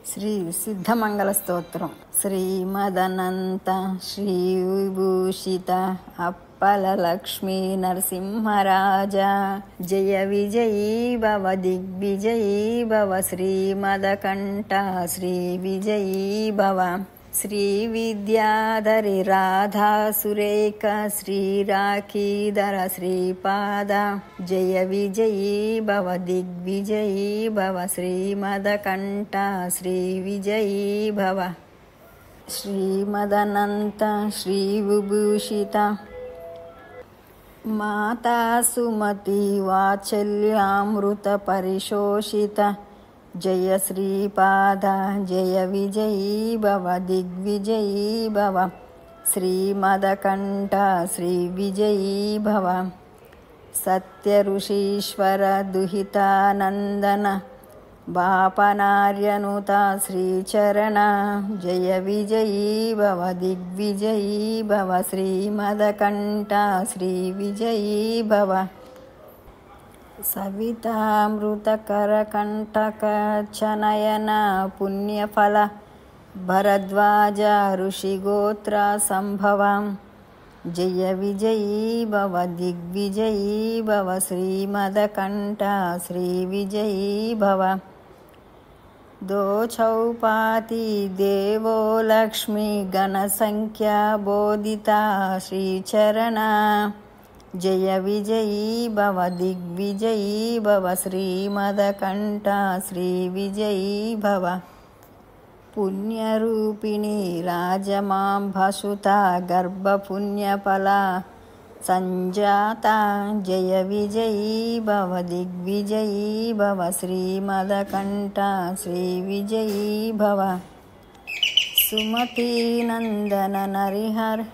శ్రీ సిద్ధమంగళ స్తోత్రం. శ్రీమదనంత శ్రీ విభూషిత అప్పల లక్ష్మీ నరసింహరాజా జయ విజయీ భవ దిగ్విజయీ భవ శ్రీమదకంఠ శ్రీ విజయీ భవ శ్రీ విద్యాధరి రాధా సురేఖ శ్రీ రాఖీధర శ్రీపాద జయ విజయీ భవ దిగ్విజయీ భవ శ్రీమదకంఠ శ్రీ విజయీ భవ శ్రీమదనంత శ్రీ విభూషిత మాతా సుమతి వాత్సల్యామృత పరిశోషిత జయ శ్రీపాద జయ విజయీ భవ దిగ్విజయీ భవ శ్రీమదకంఠ శ్రీ విజయీ భవ సత్య ఋషీశ్వర దుహితానందన బాపనార్యనుత శ్రీచరణ జయ విజయీ భవ దిగ్విజయీ భవ శ్రీమదకంఠ శ్రీ విజయీ భవ సవితామృతకరకంఠకచనయన పుణ్యఫల భరద్వాజ ఋషిగోత్ర సంభవం జయ విజయీ భవ దిగ్విజయీ భవ శ్రీమదకంఠ శ్రీ విజయీ భవ దోచౌపాతి దేవో లక్ష్మీ గణసంఖ్యా బోధిత శ్రీచరణ జయ విజయీ భవ దిగ్విజయీ భవ శ్రీమదకంఠ శ్రీ విజయీ భవ పుణ్యరూపిణి రాజమాంభసుత గర్భపుణ్యఫల సంజాత జయ విజయీ భవ దిగ్విజయీ భవ శ్రీమదకంఠ శ్రీ విజయీ భవ సుమతీ నందన నరిహర్